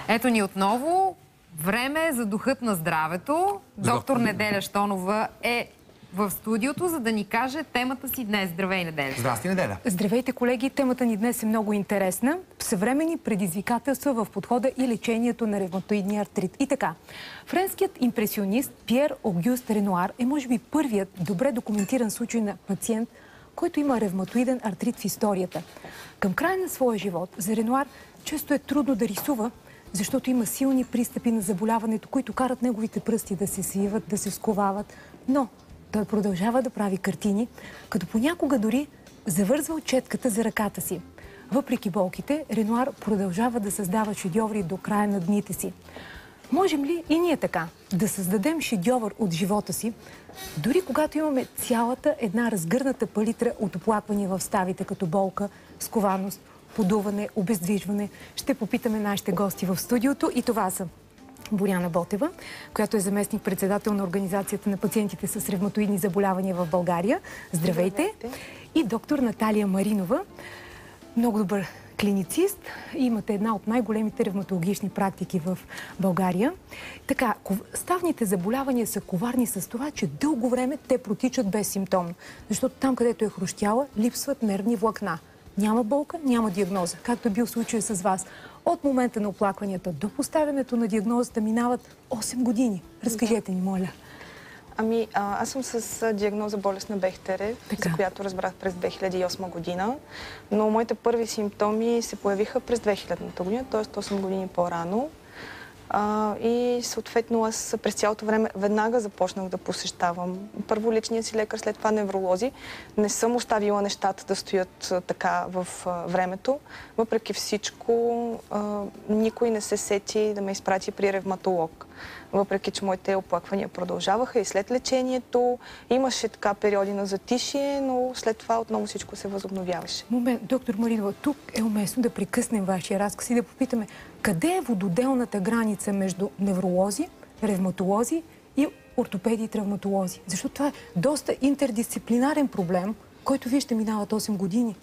Ето ни отново. Време за духът на здравето. Доктор Неделя Щонова е в студиото, за да ни каже темата си днес. Здравей, Неделя! Здрасти, Неделя! Здравейте, колеги! Темата ни днес е много интересна. Съвременни предизвикателства в подхода и лечението на ревматоидния артрит. И така, френският импресионист Пиер Огюст Ренуар е може би първият добре документиран случай на пациент, който има ревматоиден артрит в историята. Към края на своя живот за Ренуар често е трудно да рисува, защото има силни пристъпи на заболяването, които карат неговите пръсти да се свиват, да се сковават. Но той продължава да прави картини, като понякога дори завързва четката за ръката си. Въпреки болките, Ренуар продължава да създава шедьоври до края на дните си. Можем ли и ние така да създадем шедьовър от живота си, дори когато имаме цялата една разгърната палитра от оплаквания в ставите, като болка, скованост, подуване, обездвижване? Ще попитаме нашите гости в студиото и това са Боряна Ботева, която е заместник-председател на Организацията на пациентите с ревматоидни заболявания в България. Здравейте! И доктор Наталия Маринова, много добър клиницист. Имате една от най-големите ревматологични практики в България. Така, ставните заболявания са коварни с това, че дълго време те протичат безсимптомно. Защото там, където е хрущяла, липсват нервни влакна. Няма болка, няма диагноза, както е бил случай с вас. От момента на оплакванията до поставянето на диагнозата минават 8 години. Разкажете ни, моля. Ами, аз съм с диагноза болест на Бехтерев, за която разбрах през 2008 година, но моите първи симптоми се появиха през 2000 година, т.е. 8 години по-рано. И съответно аз през цялото време веднага започнах да посещавам първо личния си лекар, след това невролози. Не съм оставила нещата да стоят така в времето. Въпреки всичко, никой не се сети да ме изпрати при ревматолог. Въпреки че моите оплаквания продължаваха и след лечението. Имаше така периоди на затишие, но след това отново всичко се възобновяваше. Момент, доктор Маринова, тук е уместно да прекъснем вашия разказ и да попитаме къде е вододелната граница между невролози, ревматолози и ортопеди и травматолози? Защото това е доста интердисциплинарен проблем, който вие ще минават 8 години.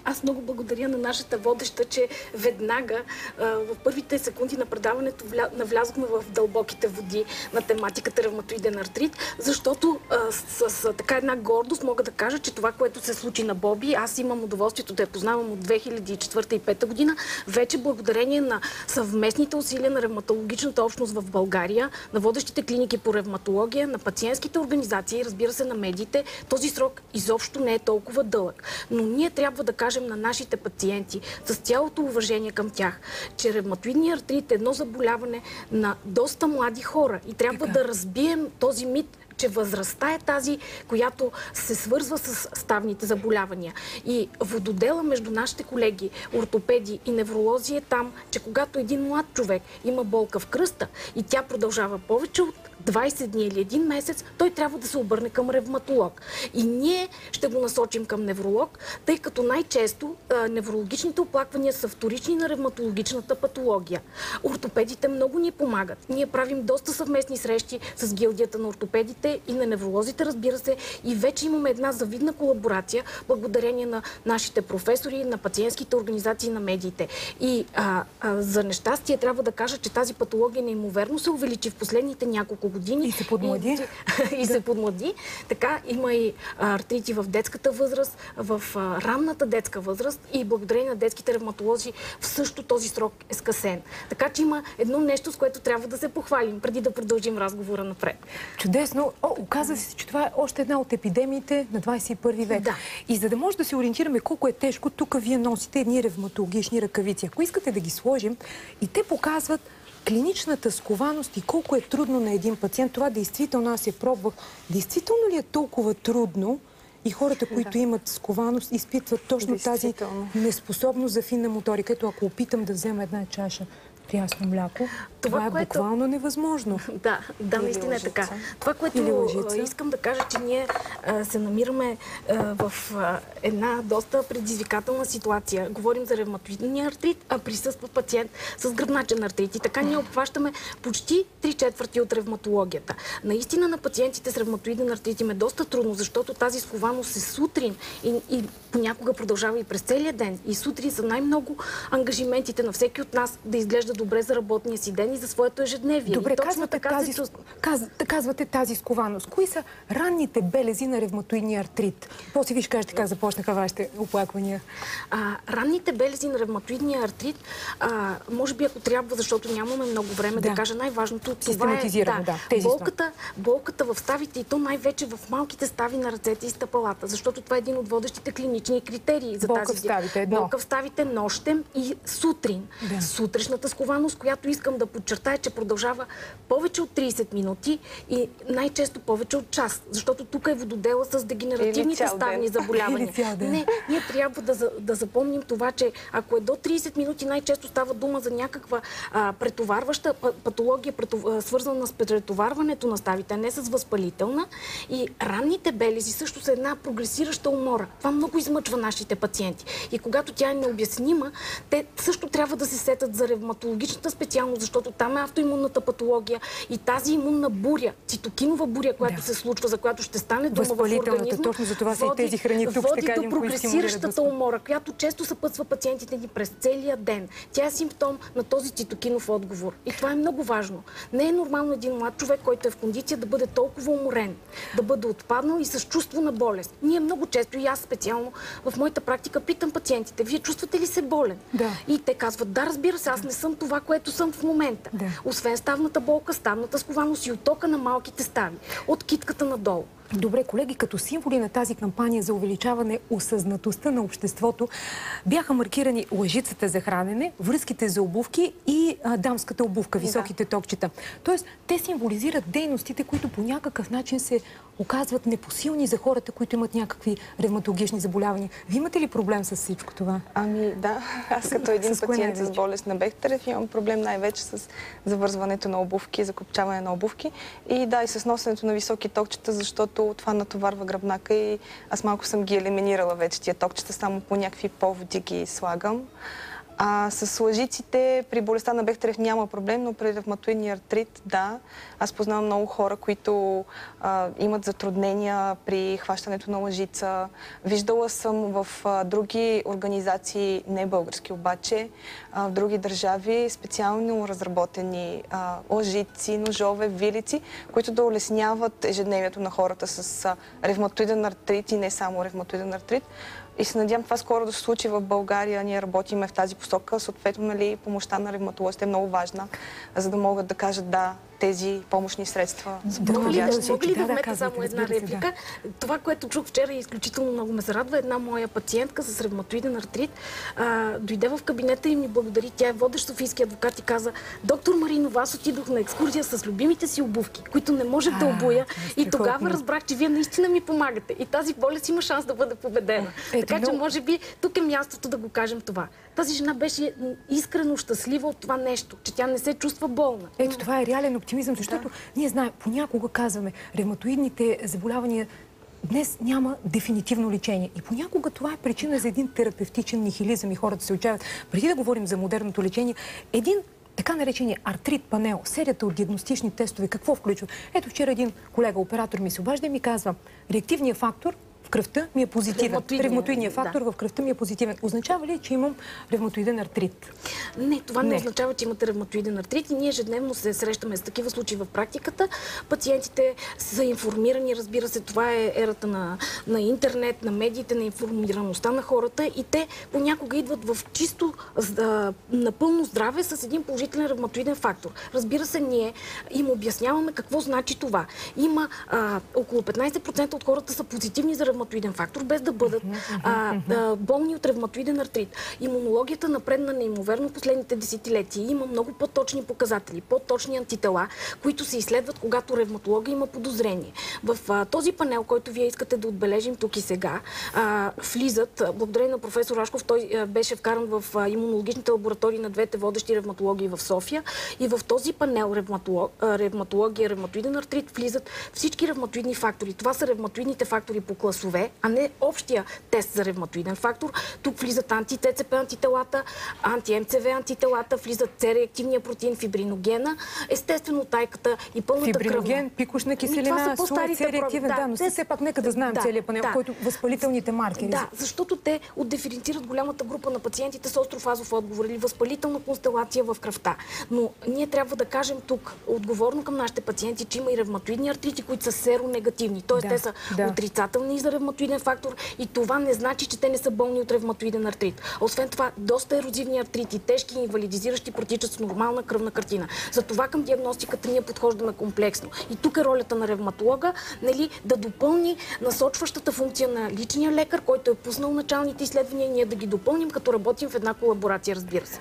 Аз много благодаря на нашата водеща, че веднага в първите секунди на предаването навлязохме в дълбоките води на тематиката ревматоиден артрит, защото с така една гордост мога да кажа, че това, което се случи на Боби, аз имам удоволствието да я познавам от 2004 и 2005 година, вече благодарение на съвместните усилия на ревматологичната общност в България, на водещите клиники по ревматология, на пациентските организации, разбира се, на медиите, този срок изобщо не е толкова дълъг. Но ние трябва да кажем на нашите пациенти, с цялото уважение към тях, че ревматоидният артрит е едно заболяване на доста млади хора и трябва да разбием този мит, че възрастта е тази, която се свързва с ставните заболявания. И вододела между нашите колеги, ортопеди и невролози е там, че когато един млад човек има болка в кръста и тя продължава повече от 20 дни или 1 месец, той трябва да се обърне към ревматолог. И ние ще го насочим към невролог, тъй като най-често неврологичните оплаквания са вторични на ревматологичната патология. Ортопедите много ни помагат. Ние правим доста съвместни срещи с гилдията на ортопедите и на невролозите, разбира се, и вече имаме една завидна колаборация, благодарение на нашите професори, на пациентските организации, на медиите. И за нещастие трябва да кажа, че тази патология неимоверно се увеличи в последните няколко години. И се подмлади. И се подмлади. Така има и артрити в детската възраст, в ранната детска възраст и благодарение на детските ревматолози в също този срок е скъсен. Така че има едно нещо, с което трябва да се похвалим, преди да продължим разговора напред. Чудесно. Оказва се, че това е още една от епидемиите на 21 век. Да. И за да може да се ориентираме колко е тежко, тук вие носите едни ревматологични ръкавици. Ако искате да ги сложим, и те показват клиничната скованост и колко е трудно на един пациент. Това действително аз я пробвах. Действително ли е толкова трудно и хората, които имат скованост, изпитват точно тази неспособност за финна моторика? Ето, ако опитам да взема една чаша прясно мляко. Това е което... буквално невъзможно. Да, наистина е така. Това, което искам да кажа, че ние се намираме в една доста предизвикателна ситуация. Говорим за ревматоидния артрит, а присъства пациент с гръбначен артрит. И така ние обхващаме почти 3/4 от ревматологията. Наистина на пациентите с ревматоиден артрит им е доста трудно, защото тази скованост е сутрин и понякога продължава и през целия ден. И сутрин са най-много ангажиментите на всеки от нас да изглежда добре за работния си ден и за своето ежедневие. Добре, казвате тази скованост. Кои са ранните белези на ревматоидния артрит? После ви ще кажете как започнаха вашите оплаквания. Ранните белези на ревматоидния артрит, може би ако трябва, защото нямаме много време да кажа най-важното, това е болката в ставите и то най-вече в малките стави на ръцете и стъпалата, защото това е един от водещите клинични критерии за тази болка в ставите нощем и сутрин. Сутрешната скованост, която искам да подчертая, че продължава повече от 30 минути и най-често повече от час, защото тук е вододела с дегенеративните ставни заболявания. Не, ние трябва да запомним това, че ако е до 30 минути, най-често става дума за някаква претоварваща патология, свързана с претоварването на ставите, не с възпалителна. И ранните белези също са една прогресираща умора. Това много измъчва нашите пациенти. И когато тя е необяснима, те също трябва да се сетят за ревматологичната специалност, защото там е автоимунната патология и тази имунна буря, цитокинова буря, която се случва, за която ще стане дума в организма, точно за това са и тези храни тук, води до прогресиращата умора, която често съпътства пациентите ни през целия ден. Тя е симптом на този цитокинов отговор. И това е много важно. Не е нормално един млад човек, който е в кондиция, да бъде толкова уморен, да бъде отпаднал и с чувство на болест. Ние много често, и аз специално в моята практика питам пациентите: вие чувствате ли се болен? И те казват: да, разбира се, аз не съм това, което съм в момента. Освен ставната болка, ставната скованост и оттока на малките стави, от китката надолу. Добре, колеги, като символи на тази кампания за увеличаване осъзнатостта на обществото бяха маркирани лъжицата за хранене, връзките за обувки и дамската обувка, високите токчета. Тоест, те символизират дейностите, които по някакъв начин се оказват непосилни за хората, които имат някакви ревматологични заболявания. Вие имате ли проблем с всичко това? Ами да, аз като един пациент с болест на Бехтерев имам проблем най-вече с завързването на обувки, закопчаване на обувки и и с носенето на високи токчета, защото това натоварва гръбнака и аз малко съм ги елиминирала вече тия токчета, само по някакви поводи ги слагам. С лъжиците при болестта на Бехтерев няма проблем, но при ревматоидния артрит, да. Аз познавам много хора, които имат затруднения при хващането на лъжица. Виждала съм в други организации, не български обаче, в други държави, специално разработени лъжици, ножове, вилици, които да улесняват ежедневието на хората с ревматоиден артрит и не само ревматоиден артрит. И се надявам това скоро да се случи в България. Ние работиме в тази посока. Съответно, помощта на ревматолозите е много важна, за да могат да кажат да, тези помощни средства са подходящи. Мога ли да вмета само една реплика? Това, което чух вчера, изключително много ме зарадва. Една моя пациентка с ревматоиден артрит дойде в кабинета и ми благодари. Тя е водещ софийски адвокат и каза: доктор Маринов, аз отидох на екскурзия с любимите си обувки, които не можех да обуя. И тогава разбрах, че вие наистина ми помагате. И тази болест има шанс да бъде победена. Така че, може би, тук е мястото да го кажем това. Тази жена беше искрено щастлива от това нещо, че тя не се чувства болна. Ето, това е реален оптимизъм, защото ние знаем, понякога казваме, ревматоидните заболявания днес няма дефинитивно лечение. И понякога това е причина за един терапевтичен нихилизъм и хората се отчаяват. Преди да говорим за модерното лечение, един така наречения артрит панел, серията от диагностични тестове, какво включва? Ето, вчера един колега, оператор, ми се обажда и ми казва: реактивният фактор в кръвта ми е позитивен. Ревматоидният фактор в кръвта ми е позитивен. Означава ли, че имам ревматоиден артрит? Не, това не означава, че имате ревматоиден артрит и ние ежедневно се срещаме с такива случаи в практиката. Пациентите са информирани, разбира се, това е ерата на интернет, на медиите, на информираността на хората и те понякога идват в чисто напълно здраве с един положителен ревматоиден фактор. Разбира се, ние им обясняваме какво значи това. Има около 15% от хората са позитивни за ревматоиден ревматоиден фактор, без да бъдат болни от ревматоиден артрит. Имунологията напредна неимоверно последните десетилетия. Има много по-точни показатели, по-точни антитела, които се изследват, когато ревматолога има подозрение. В този панел, който вие искате да отбележим тук и сега, влизат, благодарение на професор Рашков, той беше вкаран в имунологичните лаборатории на двете водещи ревматологии в София, и в този панел ревматология, ревматоиден артрит влизат всички ревматоидни фактори. Това са ревматоидните фактори по класове, а не общия тест за ревматоиден фактор. Тук влизат анти-ЦЦП антителата, анти-МЦВ антителата, влизат С-реактивния протеин, фибриногена, естествено тайката и пълната кръвна. Фибриноген, пикошна киселина, С-реактивен, да, но все пак нека да знаем целият панел, който възпалителните маркери. Да, защото те отдиференцират голямата група на пациентите с острофазов отговор или възпалителна констелация в кръвта. Но ние трябва да кажем тук отговорно към нашите пациенти, че има и ревматоидни артрити, които са серонегативни. Т.е. те са отрицателни за ревматоиден фактор и това не значи, че те не са болни от ревматоиден артрит. Освен това, доста ерозивни артрити, тежки и инвалидизиращи, протичат с нормална кръвна картина. Затова към диагностиката ние подхождаме комплексно. И тук е ролята на ревматолога, нали, да допълни насочващата функция на личния лекар, който е пуснал началните изследвания, ние да ги допълним, като работим в една колаборация, разбира се.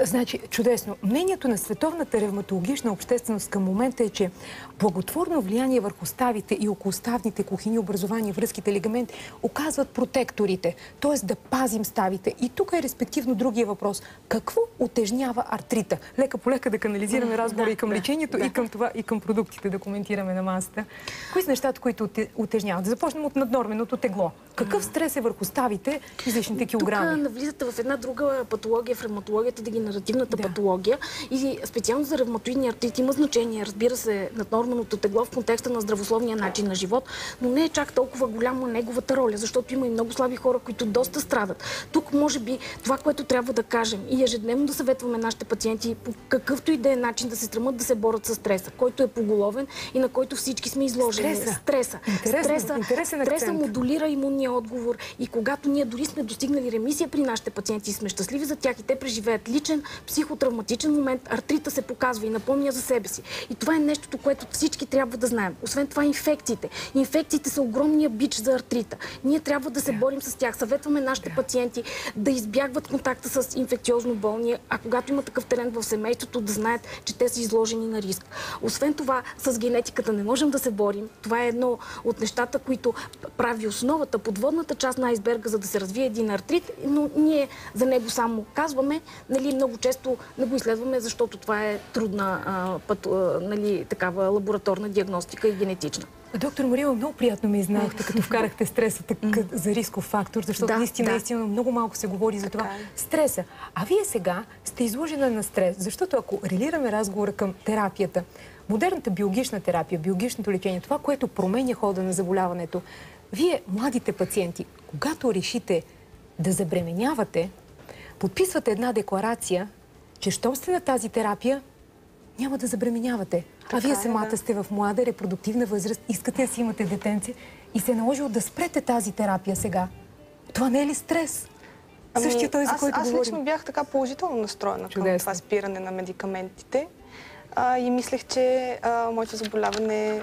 Значи, чудесно. Мнението на Световната ревматологична общественост към момента е, че благотворно влияние върху ставите и околоставните кухини, образования, връзките, лигаменти оказват протекторите, т.е. да пазим ставите. И тук е респективно другия въпрос. Какво утежнява артрита? Лека по лека да канализираме разговора и към лечението, и към това, и към продуктите да коментираме на масата. Кои са нещата, които утежняват? Да започнем от наднорменото тегло. Какъв стрес е върху ставите и излишните килограми? Тук навлизате в една друга патология в ревматологията, дегенеративната патология, и специално за ревматоидния артрит има значение, разбира се, наднорменото тегло в контекста на здравословния начин на живот, но не е чак толкова голяма неговата роля, защото има и много слаби хора, които доста страдат. Тук може би това, което трябва да кажем и ежедневно да съветваме нашите пациенти по какъвто и да е начин да се стремат да се борят с стреса, който е поголовен и на който всички сме изложени. Стреса. Стреса модулира имунния отговор и когато ние дори сме достигнали ремисия при нашите пациенти и сме щастливи за тях и те преживеят личен психотравматичен момент, артрита се показва и напомня за себе си. И това е нещото, което всички трябва да знаем. Освен това, инфекциите. Инфекциите са огромния бич за артрита. Ние трябва да се борим с тях. Съветваме нашите пациенти да избягват контакта с инфекциозно болни, а когато има такъв терен в семейството, да знаят, че те са изложени на риск. Освен това, с генетиката не можем да се борим. Това е едно от нещата, които прави основата, подводната част на айсберга, за да се развие един артрит, но ние за него само казваме, нали, много често не го изследваме, защото това е трудна такава лабораторна диагностика и генетична. Доктор Мария, много приятно ме изненадахте, като вкарахте стреса за рисков фактор, защото наистина много малко се говори за това. Стреса. А вие сега сте изложена на стрес, защото ако релираме разговора към терапията, модерната биологична терапия, биологичното лечение, това, което променя хода на заболяването, вие, младите пациенти, когато решите да забременявате, подписвате една декларация, че щом сте на тази терапия, няма да забременявате. А вие самата сте в млада репродуктивна възраст, искате да си имате детенце и се е наложило да спрете тази терапия сега. Това не е ли стрес? Същия той, за който говорим. Аз лично бях така положително настроена към това спиране на медикаментите. И мислех, че моето заболяване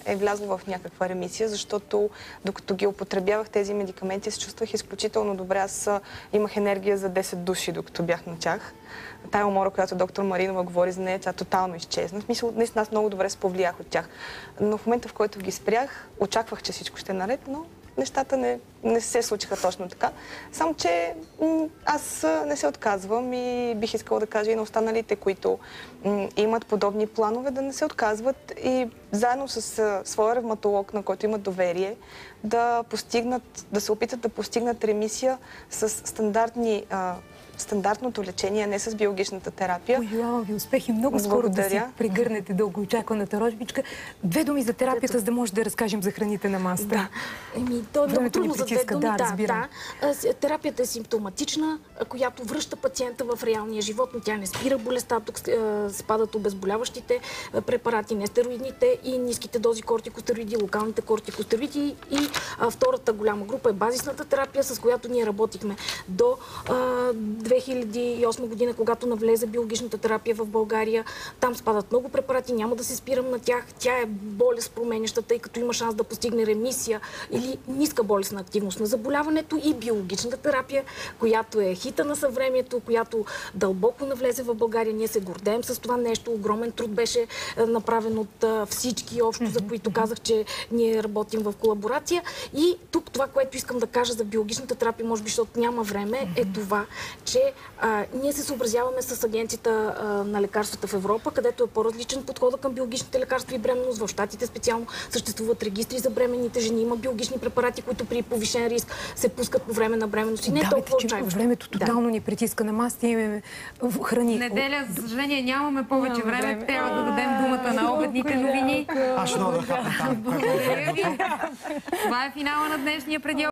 е влязло в някаква ремисия, защото докато ги употребявах тези медикаменти, се чувствах изключително добре. Аз имах енергия за 10 души, докато бях на тях. Тая умора, която доктор Маринова говори за нея, тя тотално изчезна. В смисъл, наистина аз много добре се повлиях от тях. Но в момента, в който ги спрях, очаквах, че всичко ще е наред, но нещата не се случиха точно така. Само, че аз не се отказвам и бих искала да кажа и на останалите, които имат подобни планове, да не се отказват и заедно с своя ревматолог, на който имат доверие, да се опитат да постигнат ремисия с стандартното лечение, не с биологичната терапия. Пожелавам ви успехи. Много скоро да си прегърнете дългоочакваната рожбичка. 2 думи за терапията, за да може да разкажем за храните на масата. Да. То е много трудно за 2 думи. Терапията е симптоматична, която връща пациента в реалния живот, но тя не спира болестта. Тук спадат обезболяващите препарати, нестероидните и ниските дози кортикостероиди, локалните кортикостероиди. И втората голяма група е базисната терапия, с която ние работихме до 2008 година, когато навлезе биологичната терапия в България. Там спадат много препарати, няма да се спирам на тях. Тя е болест променяща, тъй като има шанс да постигне ремисия или ниска болестна активност на заболяването, и биологичната терапия, която е хита на съвремието, която дълбоко навлезе в България. Ние се гордеем с това нещо. Огромен труд беше направен от всички общо, за които казах, че ние работим в колаборация. И тук това, което искам да кажа за биологичната терапия, може би, защото няма време, е това, че ние се съобразяваме с Агенцията на лекарствата в Европа, където е по-различен подход към биологичните лекарства и бременност. В Щатите специално съществуват регистри за бременните жени. Има биологични препарати, които при повишен риск се пускат по време на бременност. И не е толкова отчаиващо. Времето тотално ни притиска на масата, имаме храни. Неделя, за съжаление, нямаме повече време. Трябва да дадем думата на обедните новини. Аз ще да хапна там. Благодаря ви. Това е финала на днешния преди